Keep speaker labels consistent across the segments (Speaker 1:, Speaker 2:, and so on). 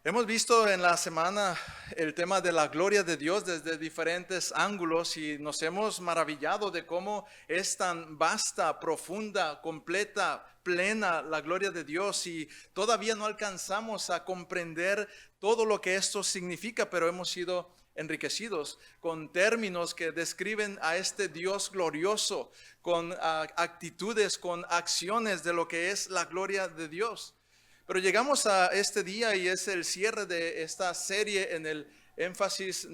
Speaker 1: Hemos visto en la semana el tema de la gloria de Dios desde diferentes ángulos y nos hemos maravillado de cómo es tan vasta, profunda, completa, plena la gloria de Dios y todavía no alcanzamos a comprender todo lo que esto significa, pero hemos sido enriquecidos con términos que describen a este Dios glorioso, con actitudes, con acciones de lo que es la gloria de Dios. Pero llegamos a este día y es el cierre de esta serie en el énfasis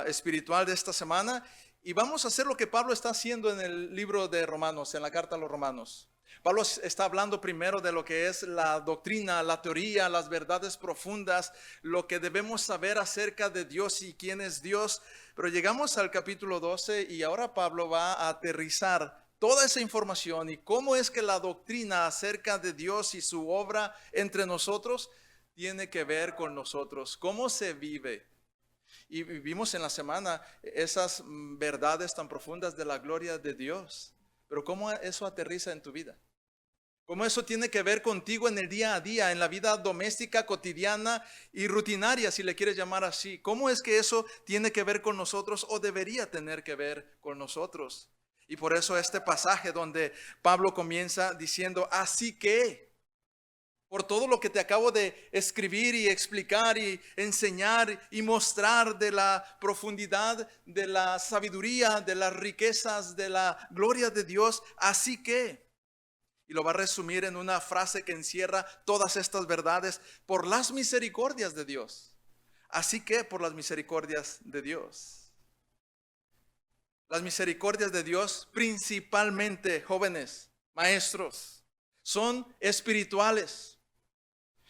Speaker 1: espiritual de esta semana. Y vamos a hacer lo que Pablo está haciendo en el libro de Romanos, en la carta a los Romanos. Pablo está hablando primero de lo que es la doctrina, la teoría, las verdades profundas, lo que debemos saber acerca de Dios y quién es Dios. Pero llegamos al capítulo 12 y ahora Pablo va a aterrizar toda esa información y cómo es que la doctrina acerca de Dios y su obra entre nosotros tiene que ver con nosotros, cómo se vive. Y vimos en la semana esas verdades tan profundas de la gloria de Dios, pero cómo eso aterriza en tu vida. Cómo eso tiene que ver contigo en el día a día, en la vida doméstica, cotidiana y rutinaria, si le quieres llamar así. ¿Cómo es que eso tiene que ver con nosotros o debería tener que ver con nosotros? Y por eso este pasaje donde Pablo comienza diciendo, así que, por todo lo que te acabo de escribir y explicar y enseñar y mostrar de la profundidad, de la sabiduría, de las riquezas, de la gloria de Dios, así que, y lo va a resumir en una frase que encierra todas estas verdades, por las misericordias de Dios. Así que, por las misericordias de Dios. Las misericordias de Dios, principalmente jóvenes, maestros, son espirituales.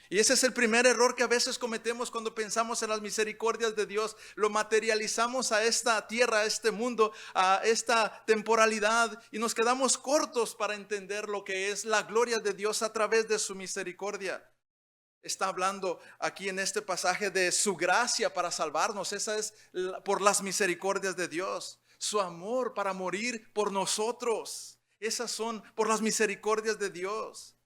Speaker 1: Y ese es el primer error que a veces cometemos cuando pensamos en las misericordias de Dios. Lo materializamos a esta tierra, a este mundo, a esta temporalidad y nos quedamos cortos para entender lo que es la gloria de Dios a través de su misericordia. Está hablando aquí en este pasaje de su gracia para salvarnos. Esa es por las misericordias de Dios. Su amor para morir por nosotros. Esas son por las misericordias de Dios.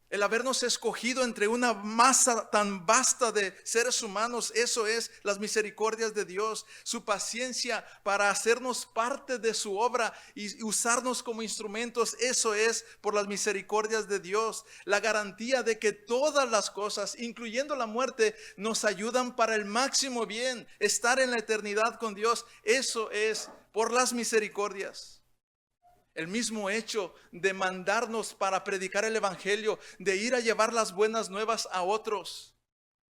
Speaker 1: El habernos escogido entre una masa tan vasta de seres humanos, eso es las misericordias de Dios. Su paciencia para hacernos parte de su obra y usarnos como instrumentos, eso es por las misericordias de Dios. La garantía de que todas las cosas, incluyendo la muerte, nos ayudan para el máximo bien. Estar en la eternidad con Dios, eso es por las misericordias. El mismo hecho de mandarnos para predicar el evangelio, de ir a llevar las buenas nuevas a otros,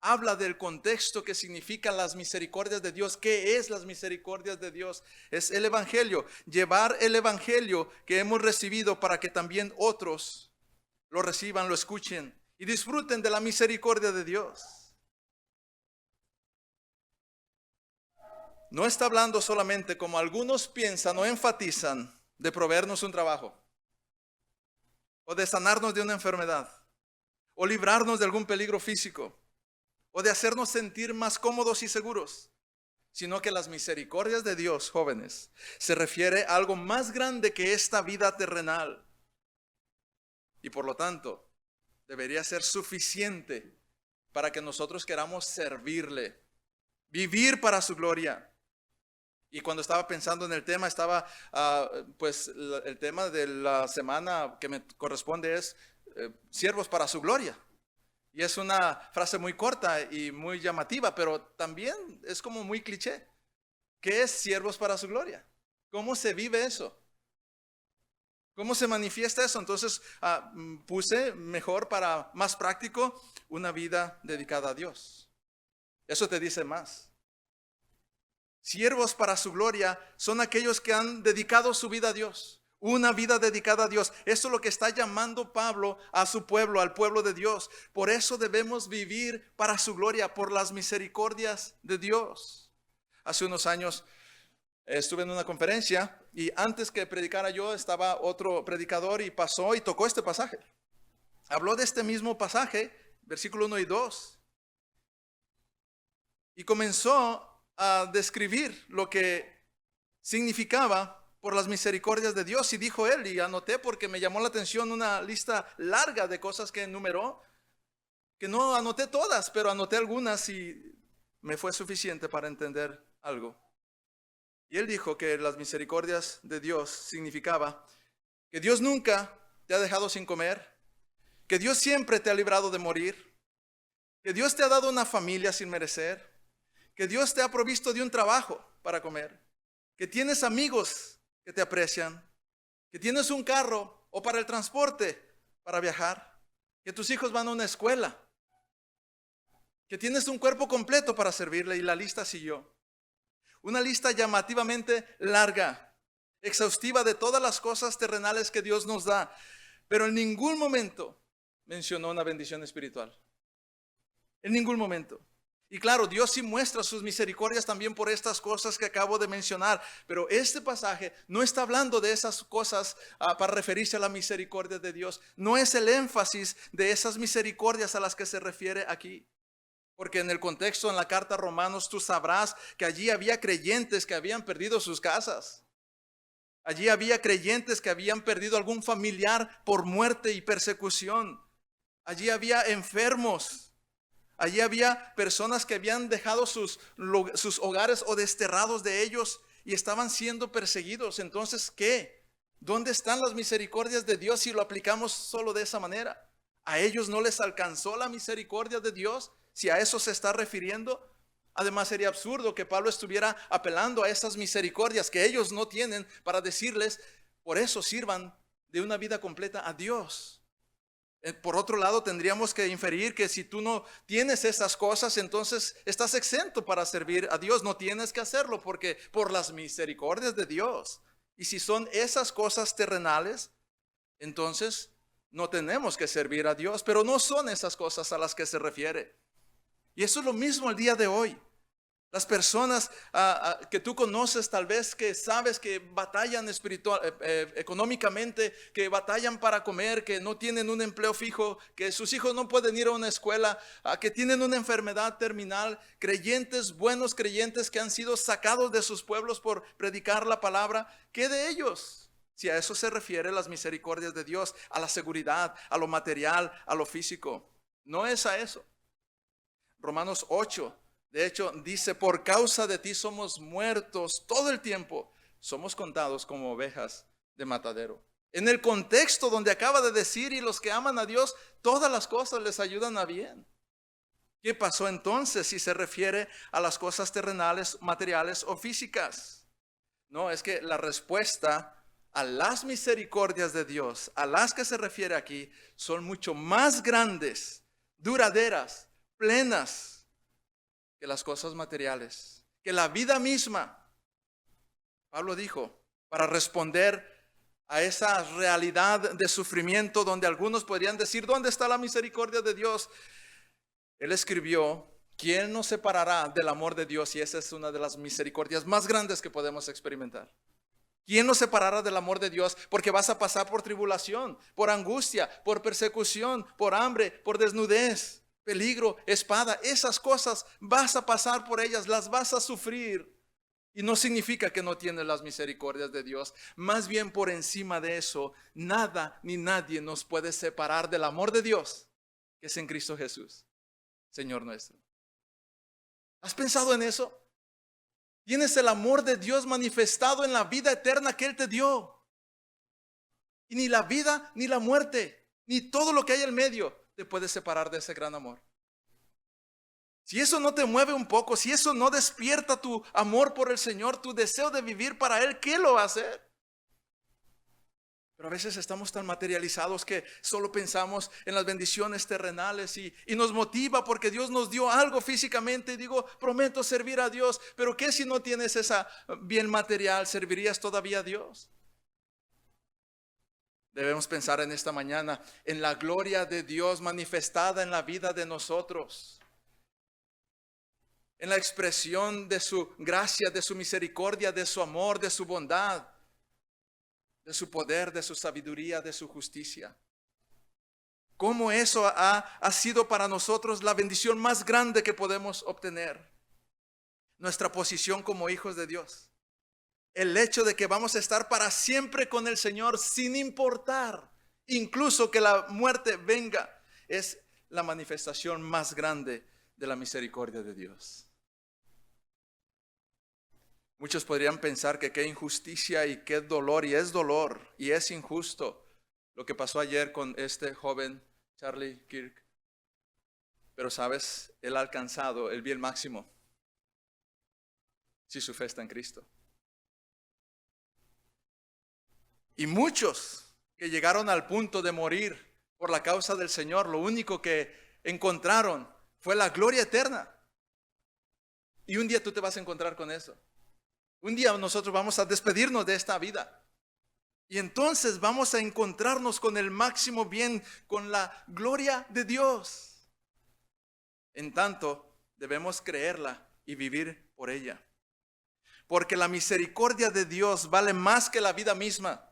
Speaker 1: habla del contexto que significan las misericordias de Dios. ¿Qué es las misericordias de Dios? Es el evangelio, llevar el evangelio que hemos recibido para que también otros lo reciban, lo escuchen y disfruten de la misericordia de Dios. No está hablando solamente, como algunos piensan o enfatizan, de proveernos un trabajo, o de sanarnos de una enfermedad, o librarnos de algún peligro físico, o de hacernos sentir más cómodos y seguros, sino que las misericordias de Dios, jóvenes, se refiere a algo más grande que esta vida terrenal. Y por lo tanto, debería ser suficiente para que nosotros queramos servirle, vivir para su gloria. Y cuando estaba pensando en el tema, pues el tema de la semana que me corresponde es siervos para su gloria. Y es una frase muy corta y muy llamativa, pero también es como muy cliché. ¿Qué es siervos para su gloria? ¿Cómo se vive eso? ¿Cómo se manifiesta eso? Entonces puse mejor para más práctico una vida dedicada a Dios. Eso te dice más. Siervos para su gloria son aquellos que han dedicado su vida a Dios. Una vida dedicada a Dios. Eso es lo que está llamando Pablo a su pueblo, al pueblo de Dios. Por eso debemos vivir para su gloria, por las misericordias de Dios. Hace unos años estuve en una conferencia y antes que predicara yo estaba otro predicador y pasó y tocó este pasaje. Habló de este mismo pasaje, versículo 1 y 2. Y comenzó a describir lo que significaba por las misericordias de Dios. Y dijo él, y anoté porque me llamó la atención una lista larga de cosas que enumeró, que no anoté todas, pero anoté algunas y me fue suficiente para entender algo. Y él dijo que las misericordias de Dios significaba que Dios nunca te ha dejado sin comer, que Dios siempre te ha librado de morir, que Dios te ha dado una familia sin merecer, que Dios te ha provisto de un trabajo para comer, que tienes amigos que te aprecian, que tienes un carro o para el transporte para viajar, que tus hijos van a una escuela, que tienes un cuerpo completo para servirle, y la lista siguió. Una lista llamativamente larga, exhaustiva de todas las cosas terrenales que Dios nos da, pero en ningún momento mencionó una bendición espiritual. En ningún momento. Y claro, Dios sí muestra sus misericordias también por estas cosas que acabo de mencionar, pero este pasaje no está hablando de esas cosas para referirse a la misericordia de Dios. No es el énfasis de esas misericordias a las que se refiere aquí. Porque en el contexto, en la carta a Romanos, tú sabrás que allí había creyentes que habían perdido sus casas. Allí había creyentes que habían perdido algún familiar por muerte y persecución. Allí había enfermos. Allí había personas que habían dejado sus hogares o desterrados de ellos y estaban siendo perseguidos. Entonces, ¿qué? ¿Dónde están las misericordias de Dios si lo aplicamos solo de esa manera? ¿A ellos no les alcanzó la misericordia de Dios? Si a eso se está refiriendo. Además, sería absurdo que Pablo estuviera apelando a esas misericordias que ellos no tienen para decirles, por eso sirvan de una vida completa a Dios. Por otro lado, tendríamos que inferir que si tú no tienes esas cosas, entonces estás exento para servir a Dios. No tienes que hacerlo porque por las misericordias de Dios. Y si son esas cosas terrenales, entonces no tenemos que servir a Dios. Pero no son esas cosas a las que se refiere. Y eso es lo mismo el día de hoy. Las personas que tú conoces, tal vez que sabes que batallan económicamente, que batallan para comer, que no tienen un empleo fijo, que sus hijos no pueden ir a una escuela, que tienen una enfermedad terminal, creyentes, buenos creyentes que han sido sacados de sus pueblos por predicar la palabra. ¿Qué de ellos? Si a eso se refiere las misericordias de Dios, a la seguridad, a lo material, a lo físico. No es a eso. Romanos 8. De hecho, dice, por causa de ti somos muertos todo el tiempo. Somos contados como ovejas de matadero. En el contexto donde acaba de decir, y los que aman a Dios, todas las cosas les ayudan a bien. ¿Qué pasó entonces si se refiere a las cosas terrenales, materiales o físicas? No, es que la respuesta a las misericordias de Dios, a las que se refiere aquí, son mucho más grandes, duraderas, plenas, que las cosas materiales, que la vida misma. Pablo dijo, para responder a esa realidad de sufrimiento donde algunos podrían decir, ¿dónde está la misericordia de Dios? Él escribió, ¿quién nos separará del amor de Dios? Y esa es una de las misericordias más grandes que podemos experimentar. ¿Quién nos separará del amor de Dios? Porque vas a pasar por tribulación, por angustia, por persecución, por hambre, por desnudez, peligro, espada. Esas cosas vas a pasar por ellas, las vas a sufrir. Y no significa que no tienes las misericordias de Dios. Más bien por encima de eso, nada ni nadie nos puede separar del amor de Dios, que es en Cristo Jesús, Señor nuestro. ¿Has pensado en eso? Tienes el amor de Dios manifestado en la vida eterna que Él te dio. Y ni la vida, ni la muerte, ni todo lo que hay en medio te puede separar de ese gran amor. Si eso no te mueve un poco, si eso no despierta tu amor por el Señor, tu deseo de vivir para Él, ¿qué lo va a hacer? Pero a veces estamos tan materializados que solo pensamos en las bendiciones terrenales y nos motiva porque Dios nos dio algo físicamente. Y digo, prometo servir a Dios, pero ¿qué si no tienes esa bien material? ¿Servirías todavía a Dios? Debemos pensar en esta mañana en la gloria de Dios manifestada en la vida de nosotros, en la expresión de su gracia, de su misericordia, de su amor, de su bondad, de su poder, de su sabiduría, de su justicia. Cómo eso ha sido para nosotros la bendición más grande que podemos obtener. Nuestra posición como hijos de Dios. El hecho de que vamos a estar para siempre con el Señor sin importar, incluso que la muerte venga, es la manifestación más grande de la misericordia de Dios. Muchos podrían pensar que qué injusticia y qué dolor, y es dolor, y es injusto lo que pasó ayer con este joven Charlie Kirk. Pero sabes, él ha alcanzado el bien máximo si su fe está en Cristo. Y muchos que llegaron al punto de morir por la causa del Señor, lo único que encontraron fue la gloria eterna. Y un día tú te vas a encontrar con eso. Un día nosotros vamos a despedirnos de esta vida. Y entonces vamos a encontrarnos con el máximo bien, con la gloria de Dios. En tanto, debemos creerla y vivir por ella. Porque la misericordia de Dios vale más que la vida misma.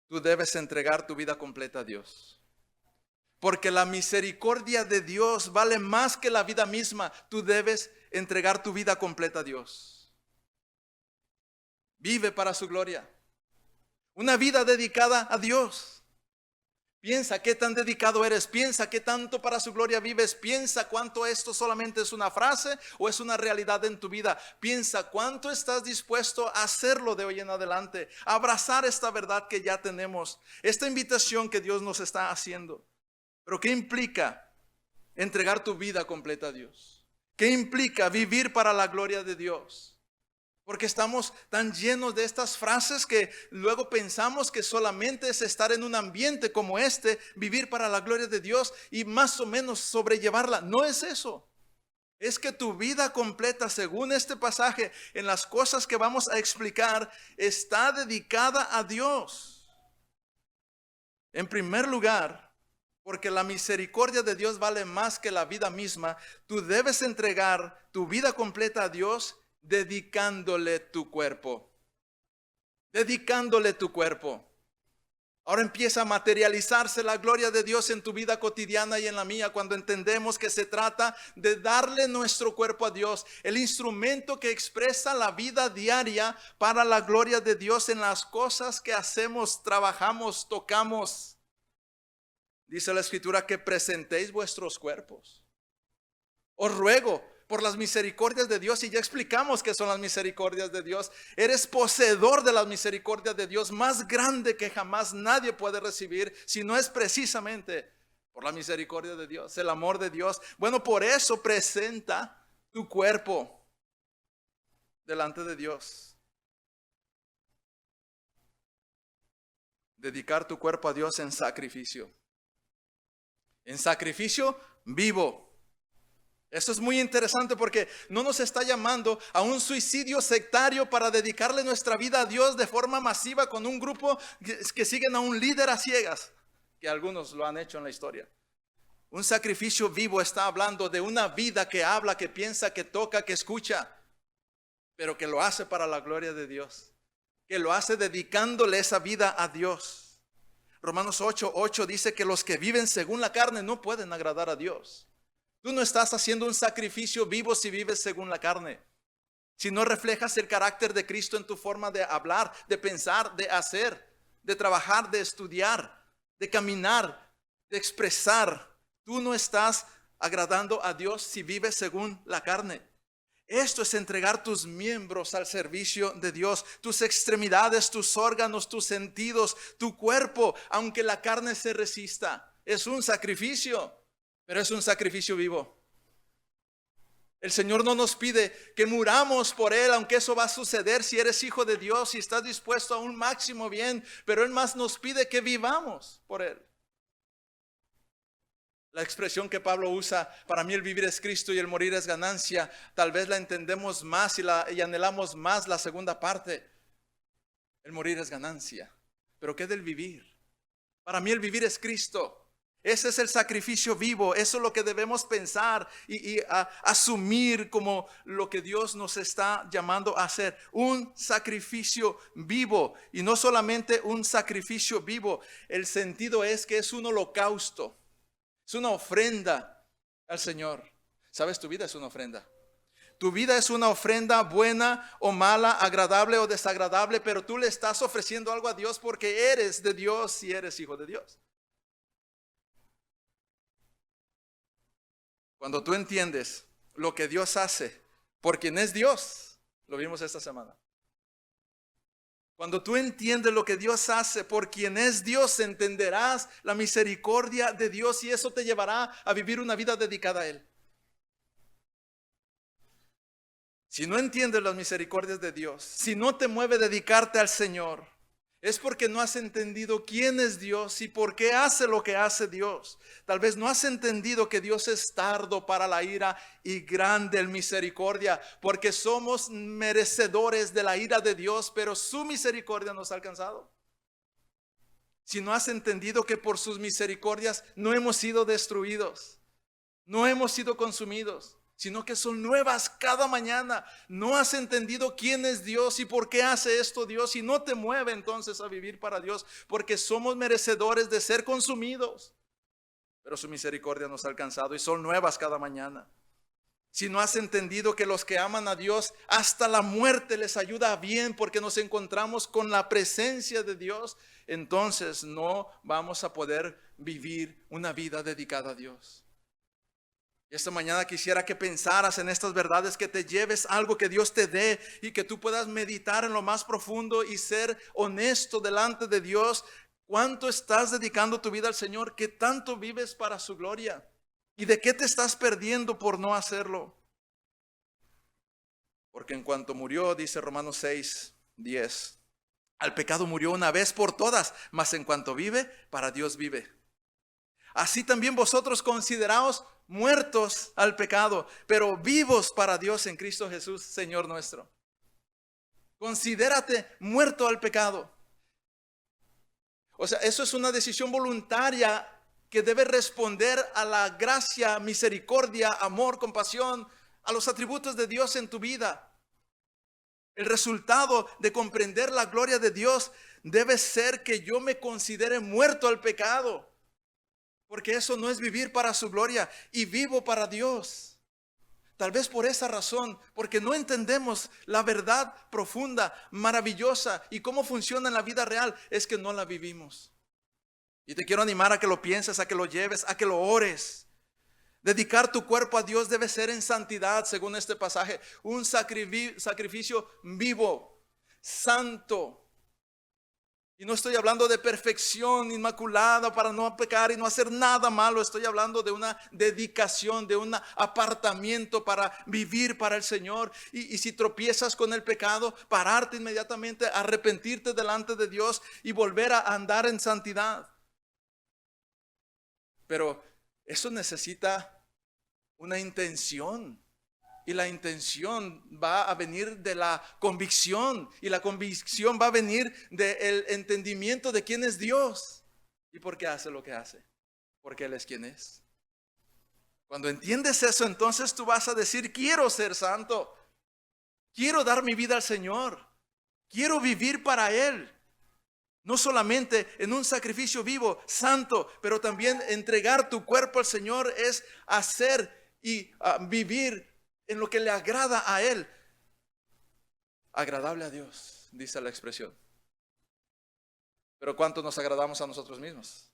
Speaker 1: Tú debes entregar tu vida completa a Dios. Porque la misericordia de Dios vale más que la vida misma. Tú debes entregar tu vida completa a Dios. Vive para su gloria. Una vida dedicada a Dios. Piensa qué tan dedicado eres. Piensa qué tanto para su gloria vives. Piensa cuánto esto solamente es una frase o es una realidad en tu vida. Piensa cuánto estás dispuesto a hacerlo de hoy en adelante. A abrazar esta verdad que ya tenemos. Esta invitación que Dios nos está haciendo. Pero ¿qué implica entregar tu vida completa a Dios? ¿Qué implica vivir para la gloria de Dios? Porque estamos tan llenos de estas frases que luego pensamos que solamente es estar en un ambiente como este, vivir para la gloria de Dios y más o menos sobrellevarla. No es eso. Es que tu vida completa, según este pasaje, en las cosas que vamos a explicar, está dedicada a Dios. En primer lugar, porque la misericordia de Dios vale más que la vida misma, tú debes entregar tu vida completa a Dios dedicándole tu cuerpo. Dedicándole tu cuerpo. Ahora empieza a materializarse la gloria de Dios en tu vida cotidiana y en la mía cuando entendemos que se trata de darle nuestro cuerpo a Dios, el instrumento que expresa la vida diaria para la gloria de Dios en las cosas que hacemos, trabajamos, tocamos. Dice la Escritura que presentéis vuestros cuerpos. Os ruego por las misericordias de Dios, y ya explicamos qué son las misericordias de Dios. Eres poseedor de las misericordias de Dios más grande que jamás nadie puede recibir, si no es precisamente por la misericordia de Dios, el amor de Dios. Bueno, por eso presenta tu cuerpo delante de Dios. Dedicar tu cuerpo a Dios en sacrificio. En sacrificio vivo. Esto es muy interesante porque no nos está llamando a un suicidio sectario para dedicarle nuestra vida a Dios de forma masiva con un grupo que siguen a un líder a ciegas, que algunos lo han hecho en la historia. Un sacrificio vivo está hablando de una vida que habla, que piensa, que toca, que escucha, pero que lo hace para la gloria de Dios, que lo hace dedicándole esa vida a Dios. Romanos 8:8 dice que los que viven según la carne no pueden agradar a Dios. Tú no estás haciendo un sacrificio vivo si vives según la carne. Si no reflejas el carácter de Cristo en tu forma de hablar, de pensar, de hacer, de trabajar, de estudiar, de caminar, de expresar. Tú no estás agradando a Dios si vives según la carne. Esto es entregar tus miembros al servicio de Dios, tus extremidades, tus órganos, tus sentidos, tu cuerpo, aunque la carne se resista. Es un sacrificio. Pero es un sacrificio vivo. El Señor no nos pide que muramos por Él, aunque eso va a suceder si eres hijo de Dios y estás dispuesto a un máximo bien. Pero Él más nos pide que vivamos por Él. La expresión que Pablo usa, para mí el vivir es Cristo y el morir es ganancia, tal vez la entendemos más y anhelamos más la segunda parte. El morir es ganancia. Pero ¿qué del vivir? Para mí el vivir es Cristo. Ese es el sacrificio vivo. Eso es lo que debemos pensar y asumir como lo que Dios nos está llamando a hacer. Un sacrificio vivo. Y no solamente un sacrificio vivo. El sentido es que es un holocausto. Es una ofrenda al Señor. ¿Sabes? Tu vida es una ofrenda. Tu vida es una ofrenda buena o mala, agradable o desagradable. Pero tú le estás ofreciendo algo a Dios porque eres de Dios y eres hijo de Dios. Cuando tú entiendes lo que Dios hace por quien es Dios, lo vimos esta semana. Cuando tú entiendes lo que Dios hace por quien es Dios, entenderás la misericordia de Dios y eso te llevará a vivir una vida dedicada a Él. Si no entiendes las misericordias de Dios, si no te mueve dedicarte al Señor, es porque no has entendido quién es Dios y por qué hace lo que hace Dios. Tal vez no has entendido que Dios es tardo para la ira y grande en misericordia, porque somos merecedores de la ira de Dios, pero su misericordia nos ha alcanzado. Si no has entendido que por sus misericordias no hemos sido destruidos, no hemos sido consumidos, sino que son nuevas cada mañana. No has entendido quién es Dios y por qué hace esto Dios y no te mueve entonces a vivir para Dios, porque somos merecedores de ser consumidos. Pero su misericordia nos ha alcanzado y son nuevas cada mañana. Si no has entendido que los que aman a Dios hasta la muerte les ayuda bien porque nos encontramos con la presencia de Dios, entonces no vamos a poder vivir una vida dedicada a Dios. Y esta mañana quisiera que pensaras en estas verdades, que te lleves algo que Dios te dé y que tú puedas meditar en lo más profundo y ser honesto delante de Dios. ¿Cuánto estás dedicando tu vida al Señor? ¿Qué tanto vives para su gloria? ¿Y de qué te estás perdiendo por no hacerlo? Porque en cuanto murió, dice Romanos 6:10, al pecado murió una vez por todas, mas en cuanto vive, para Dios vive. Así también vosotros consideraos muertos al pecado, pero vivos para Dios en Cristo Jesús, Señor nuestro. Considérate muerto al pecado. O sea, eso es una decisión voluntaria que debe responder a la gracia, misericordia, amor, compasión, a los atributos de Dios en tu vida. El resultado de comprender la gloria de Dios debe ser que yo me considere muerto al pecado. Porque eso no es vivir para su gloria y vivo para Dios. Tal vez por esa razón, porque no entendemos la verdad profunda, maravillosa y cómo funciona en la vida real, es que no la vivimos. Y te quiero animar a que lo pienses, a que lo lleves, a que lo ores. Dedicar tu cuerpo a Dios debe ser en santidad, según este pasaje, un sacrificio vivo, santo. Y no estoy hablando de perfección inmaculada para no pecar y no hacer nada malo. Estoy hablando de una dedicación, de un apartamiento para vivir para el Señor. Y si tropiezas con el pecado, pararte inmediatamente, arrepentirte delante de Dios y volver a andar en santidad. Pero eso necesita una intención. Y la intención va a venir de la convicción. Y la convicción va a venir del entendimiento de quién es Dios. ¿Y por qué hace lo que hace? Porque Él es quien es. Cuando entiendes eso, entonces tú vas a decir, quiero ser santo. Quiero dar mi vida al Señor. Quiero vivir para Él. No solamente en un sacrificio vivo, santo, pero también entregar tu cuerpo al Señor es hacer y vivir en lo que le agrada a Él. Agradable a Dios, dice la expresión. Pero ¿cuánto nos agradamos a nosotros mismos?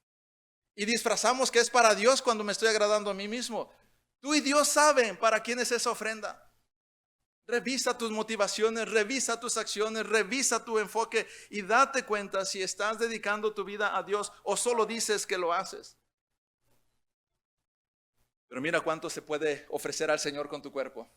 Speaker 1: Y disfrazamos que es para Dios cuando me estoy agradando a mí mismo. Tú y Dios saben para quién es esa ofrenda. Revisa tus motivaciones, revisa tus acciones, revisa tu enfoque y date cuenta si estás dedicando tu vida a Dios o solo dices que lo haces. Pero mira cuánto se puede ofrecer al Señor con tu cuerpo.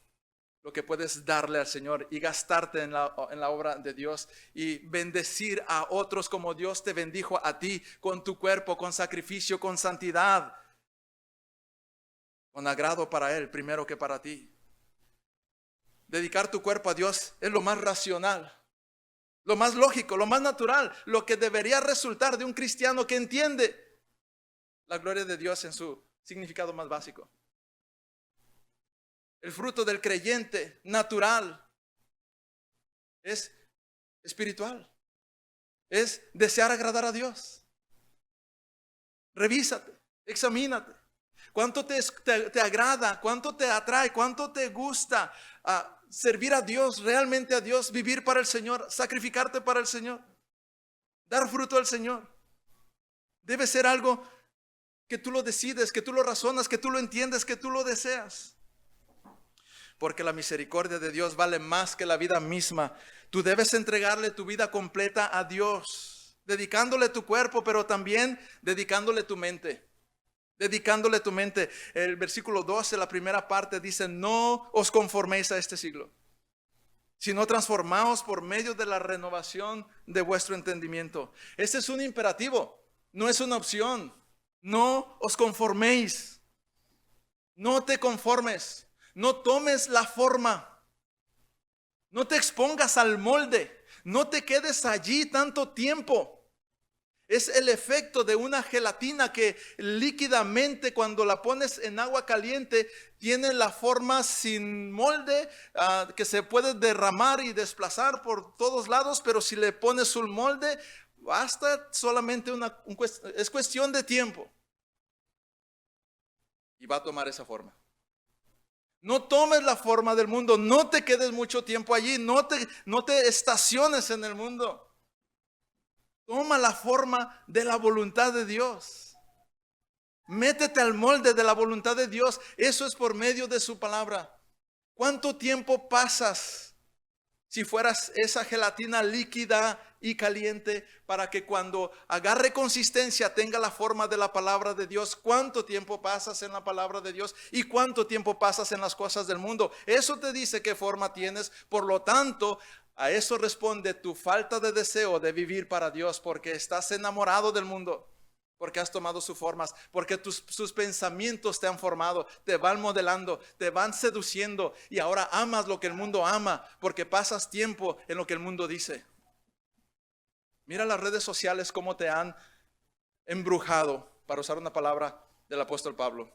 Speaker 1: Lo que puedes darle al Señor y gastarte en la obra de Dios y bendecir a otros como Dios te bendijo a ti con tu cuerpo, con sacrificio, con santidad, con agrado para Él primero que para ti. Dedicar tu cuerpo a Dios es lo más racional, lo más lógico, lo más natural, lo que debería resultar de un cristiano que entiende la gloria de Dios en su significado más básico. El fruto del creyente natural es espiritual, es desear agradar a Dios. Revísate, examínate. ¿Cuánto te agrada? ¿Cuánto te atrae? ¿Cuánto te gusta servir a Dios, realmente a Dios, vivir para el Señor, sacrificarte para el Señor, dar fruto al Señor? Debe ser algo que tú lo decides, que tú lo razonas, que tú lo entiendes, que tú lo deseas. Porque la misericordia de Dios vale más que la vida misma. Tú debes entregarle tu vida completa a Dios, dedicándole tu cuerpo, pero también dedicándole tu mente. Dedicándole tu mente. El versículo 12, la primera parte dice: no os conforméis a este siglo, sino transformaos por medio de la renovación de vuestro entendimiento. Este es un imperativo, no es una opción. No os conforméis, no te conformes, no tomes la forma, no te expongas al molde, no te quedes allí tanto tiempo. Es el efecto de una gelatina que líquidamente, cuando la pones en agua caliente, tiene la forma sin molde, que se puede derramar y desplazar por todos lados, pero si le pones un molde, basta solamente es cuestión de tiempo y va a tomar esa forma. No tomes la forma del mundo, no te quedes mucho tiempo allí, no te estaciones en el mundo. Toma la forma de la voluntad de Dios. Métete al molde de la voluntad de Dios. Eso es por medio de su palabra. ¿Cuánto tiempo pasas si fueras esa gelatina líquida y caliente para que cuando agarre consistencia tenga la forma de la palabra de Dios? ¿Cuánto tiempo pasas en la palabra de Dios y cuánto tiempo pasas en las cosas del mundo? Eso te dice qué forma tienes. Por lo tanto, a eso responde tu falta de deseo de vivir para Dios, porque estás enamorado del mundo, porque has tomado sus formas, porque sus pensamientos te han formado, te van modelando, te van seduciendo y ahora amas lo que el mundo ama, porque pasas tiempo en lo que el mundo dice. Mira las redes sociales cómo te han embrujado, para usar una palabra del apóstol Pablo.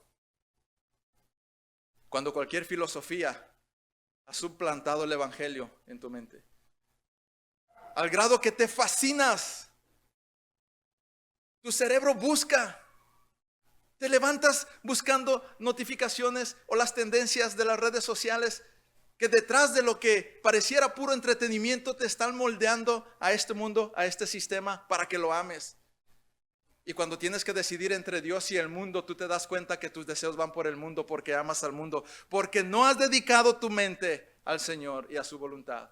Speaker 1: Cuando cualquier filosofía ha suplantado el evangelio en tu mente, al grado que te fascinas. Tu cerebro busca. Te levantas buscando notificaciones o las tendencias de las redes sociales que detrás de lo que pareciera puro entretenimiento te están moldeando a este mundo, a este sistema, para que lo ames. Y cuando tienes que decidir entre Dios y el mundo, tú te das cuenta que tus deseos van por el mundo porque amas al mundo, porque no has dedicado tu mente al Señor y a su voluntad.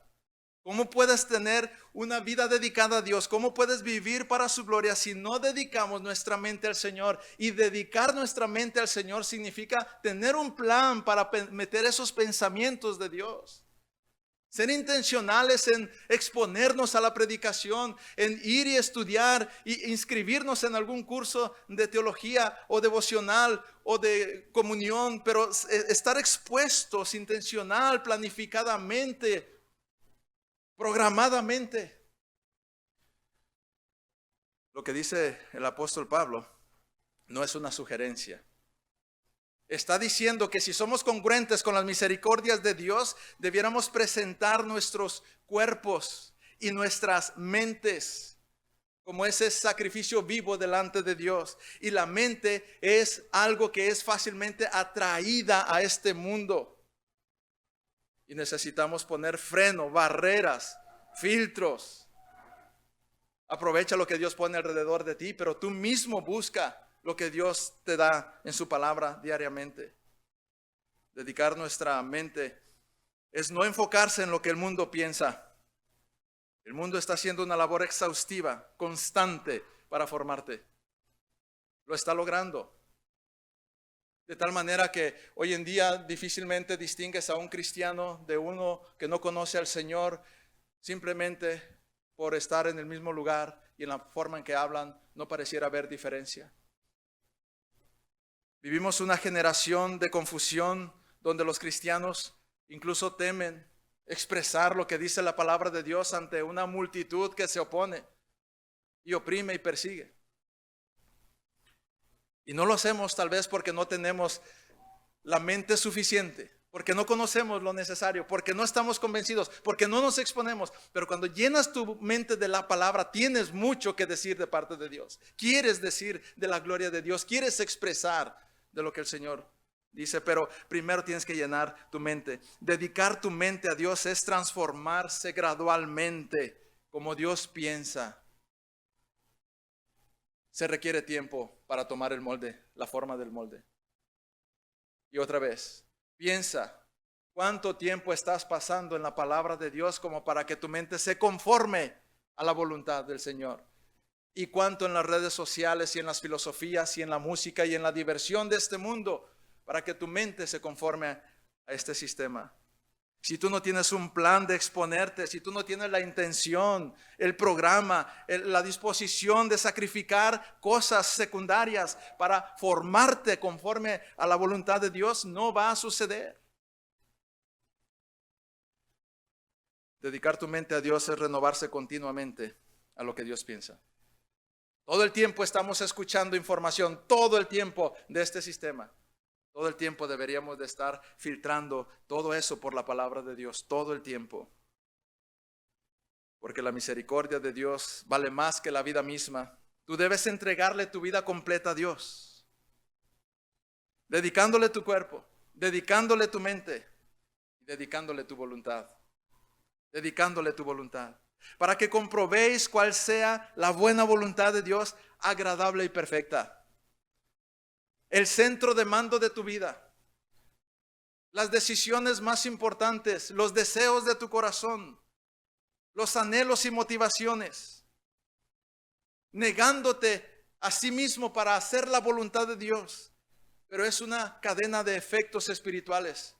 Speaker 1: ¿Cómo puedes tener una vida dedicada a Dios? ¿Cómo puedes vivir para su gloria si no dedicamos nuestra mente al Señor? Y dedicar nuestra mente al Señor significa tener un plan para meter esos pensamientos de Dios. Ser intencionales en exponernos a la predicación, en ir y estudiar e inscribirnos en algún curso de teología o devocional o de comunión, pero estar expuestos intencional, planificadamente, programadamente. Lo que dice el apóstol Pablo no es una sugerencia. Está diciendo que si somos congruentes con las misericordias de Dios, debiéramos presentar nuestros cuerpos y nuestras mentes como ese sacrificio vivo delante de Dios. Y la mente es algo que es fácilmente atraída a este mundo. Y necesitamos poner freno, barreras, filtros. Aprovecha lo que Dios pone alrededor de ti, pero tú mismo busca lo que Dios te da en su palabra diariamente. Dedicar nuestra mente es no enfocarse en lo que el mundo piensa. El mundo está haciendo una labor exhaustiva, constante para formarte. Lo está logrando. De tal manera que hoy en día difícilmente distingues a un cristiano de uno que no conoce al Señor simplemente por estar en el mismo lugar y en la forma en que hablan no pareciera haber diferencia. Vivimos una generación de confusión donde los cristianos incluso temen expresar lo que dice la palabra de Dios ante una multitud que se opone y oprime y persigue. Y no lo hacemos tal vez porque no tenemos la mente suficiente, porque no conocemos lo necesario, porque no estamos convencidos, porque no nos exponemos. Pero cuando llenas tu mente de la palabra, tienes mucho que decir de parte de Dios. Quieres decir de la gloria de Dios, quieres expresar de lo que el Señor dice, pero primero tienes que llenar tu mente. Dedicar tu mente a Dios es transformarse gradualmente como Dios piensa. se requiere tiempo para tomar el molde, la forma del molde. Y otra vez, piensa, ¿cuánto tiempo estás pasando en la palabra de Dios como para que tu mente se conforme a la voluntad del Señor? ¿Y cuánto en las redes sociales y en las filosofías y en la música y en la diversión de este mundo para que tu mente se conforme a este sistema? Si tú no tienes un plan de exponerte, si tú no tienes la intención, el programa, la disposición de sacrificar cosas secundarias para formarte conforme a la voluntad de Dios, no va a suceder. Dedicar tu mente a Dios es renovarse continuamente a lo que Dios piensa. Todo el tiempo estamos escuchando información, todo el tiempo de este sistema. Todo el tiempo deberíamos de estar filtrando todo eso por la palabra de Dios, todo el tiempo. Porque la misericordia de Dios vale más que la vida misma. Tú debes entregarle tu vida completa a Dios, dedicándole tu cuerpo, dedicándole tu mente, dedicándole tu voluntad, dedicándole tu voluntad, para que comprobéis cuál sea la buena voluntad de Dios, agradable y perfecta. El centro de mando de tu vida, las decisiones más importantes, los deseos de tu corazón, los anhelos y motivaciones, negándote a sí mismo para hacer la voluntad de Dios. Pero es una cadena de efectos espirituales.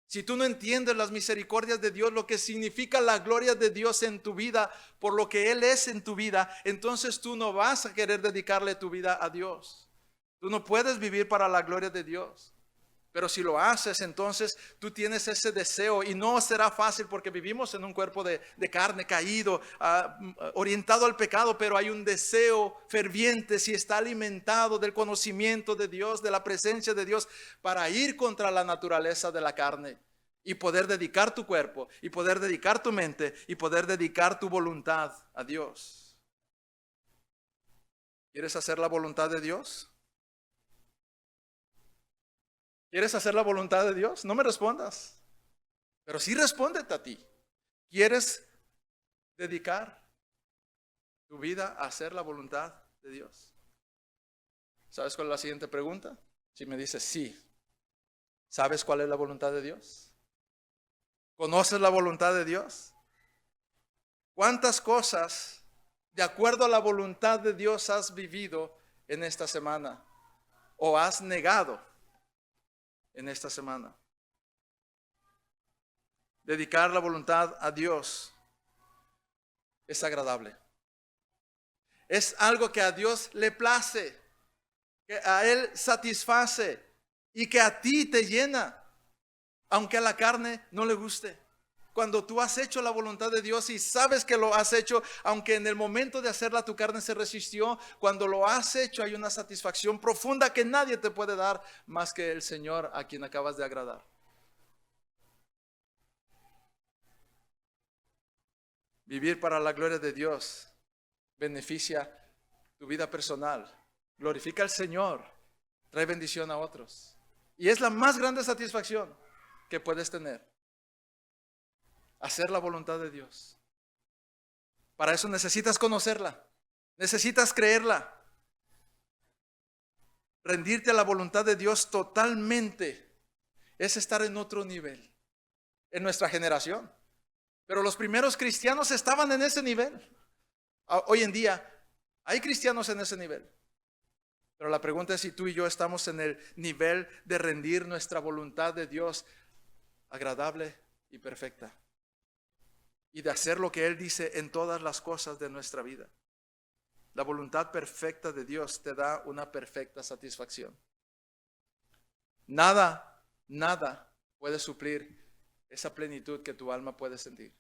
Speaker 1: Si tú no entiendes las misericordias de Dios, lo que significa la gloria de Dios en tu vida, por lo que Él es en tu vida, entonces tú no vas a querer dedicarle tu vida a Dios. Tú no puedes vivir para la gloria de Dios. Pero si lo haces, entonces tú tienes ese deseo y no será fácil porque vivimos en un cuerpo de carne caído, orientado al pecado, pero hay un deseo ferviente si está alimentado del conocimiento de Dios, de la presencia de Dios, para ir contra la naturaleza de la carne y poder dedicar tu cuerpo y poder dedicar tu mente y poder dedicar tu voluntad a Dios. ¿Quieres hacer la voluntad de Dios? ¿Quieres hacer la voluntad de Dios? No me respondas, pero sí respóndete a ti. ¿Quieres dedicar tu vida a hacer la voluntad de Dios? ¿Sabes cuál es la siguiente pregunta? Si me dices sí, ¿sabes cuál es la voluntad de Dios? ¿Conoces la voluntad de Dios? ¿Cuántas cosas de acuerdo a la voluntad de Dios has vivido en esta semana o has negado en esta semana? Dedicar la voluntad a Dios es agradable. Es algo que a Dios le place, que a Él satisface y que a ti te llena, aunque a la carne no le guste. Cuando tú has hecho la voluntad de Dios y sabes que lo has hecho, aunque en el momento de hacerla tu carne se resistió, cuando lo has hecho hay una satisfacción profunda que nadie te puede dar más que el Señor a quien acabas de agradar. Vivir para la gloria de Dios beneficia tu vida personal, glorifica al Señor, trae bendición a otros. Y es la más grande satisfacción que puedes tener. Hacer la voluntad de Dios. Para eso necesitas conocerla, necesitas creerla. Rendirte a la voluntad de Dios totalmente es estar en otro nivel, en nuestra generación. Pero los primeros cristianos estaban en ese nivel. Hoy en día hay cristianos en ese nivel. Pero la pregunta es si tú y yo estamos en el nivel de rendir nuestra voluntad de Dios agradable y perfecta. Y de hacer lo que Él dice en todas las cosas de nuestra vida. La voluntad perfecta de Dios te da una perfecta satisfacción. Nada puede suplir esa plenitud que tu alma puede sentir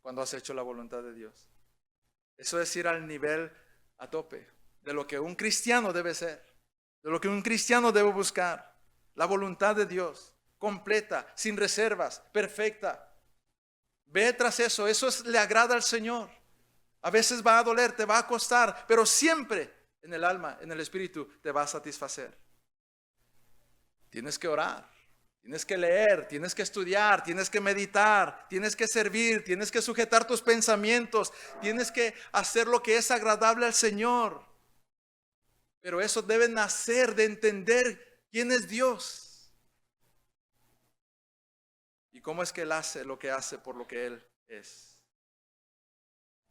Speaker 1: cuando has hecho la voluntad de Dios. Eso es ir al nivel a tope de lo que un cristiano debe ser, de lo que un cristiano debe buscar. La voluntad de Dios, completa, sin reservas, perfecta. Ve tras eso, le agrada al Señor. A veces va a doler, te va a costar, pero siempre en el alma, en el espíritu, te va a satisfacer. Tienes que orar, tienes que leer, tienes que estudiar, tienes que meditar, tienes que servir, tienes que sujetar tus pensamientos, tienes que hacer lo que es agradable al Señor. Pero eso debe nacer de entender quién es Dios. Y cómo es que Él hace lo que hace por lo que Él es.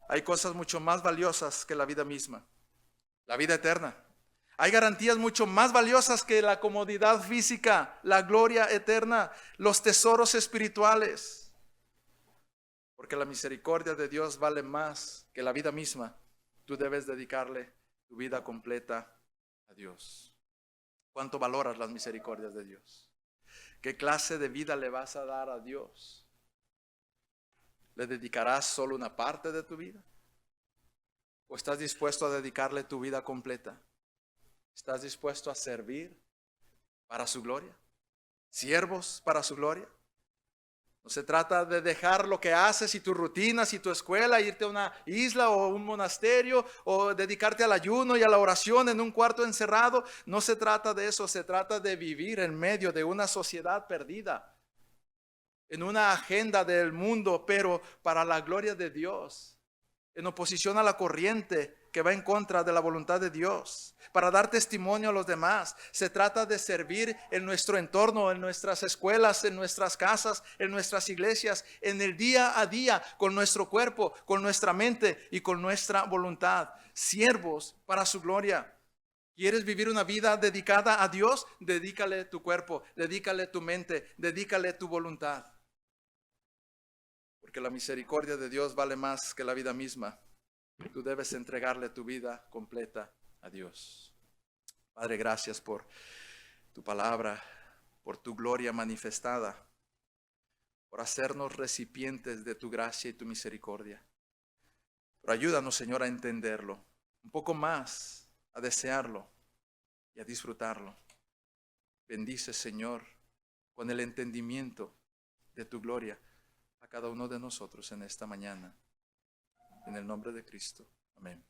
Speaker 1: Hay cosas mucho más valiosas que la vida misma. La vida eterna. Hay garantías mucho más valiosas que la comodidad física, la gloria eterna, los tesoros espirituales. Porque la misericordia de Dios vale más que la vida misma. Tú debes dedicarle tu vida completa a Dios. ¿Cuánto valoras las misericordias de Dios? ¿Qué clase de vida le vas a dar a Dios? ¿Le dedicarás solo una parte de tu vida? ¿O estás dispuesto a dedicarle tu vida completa? ¿Estás dispuesto a servir para su gloria? ¿Siervos para su gloria? No se trata de dejar lo que haces y tus rutinas y tu escuela, irte a una isla o un monasterio o dedicarte al ayuno y a la oración en un cuarto encerrado. No se trata de eso, se trata de vivir en medio de una sociedad perdida, en una agenda del mundo, pero para la gloria de Dios, en oposición a la corriente que va en contra de la voluntad de Dios, para dar testimonio a los demás. Se trata de servir en nuestro entorno, en nuestras escuelas, en nuestras casas, en nuestras iglesias, en el día a día, con nuestro cuerpo, con nuestra mente y con nuestra voluntad. Siervos para su gloria. ¿Quieres vivir una vida dedicada a Dios? Dedícale tu cuerpo, dedícale tu mente, dedícale tu voluntad. Porque la misericordia de Dios vale más que la vida misma. Tú debes entregarle tu vida completa a Dios. Padre, gracias por tu palabra, por tu gloria manifestada, por hacernos recipientes de tu gracia y tu misericordia. Pero ayúdanos, Señor, a entenderlo, un poco más, a desearlo y a disfrutarlo. Bendice, Señor, con el entendimiento de tu gloria a cada uno de nosotros en esta mañana. En el nombre de Cristo. Amén.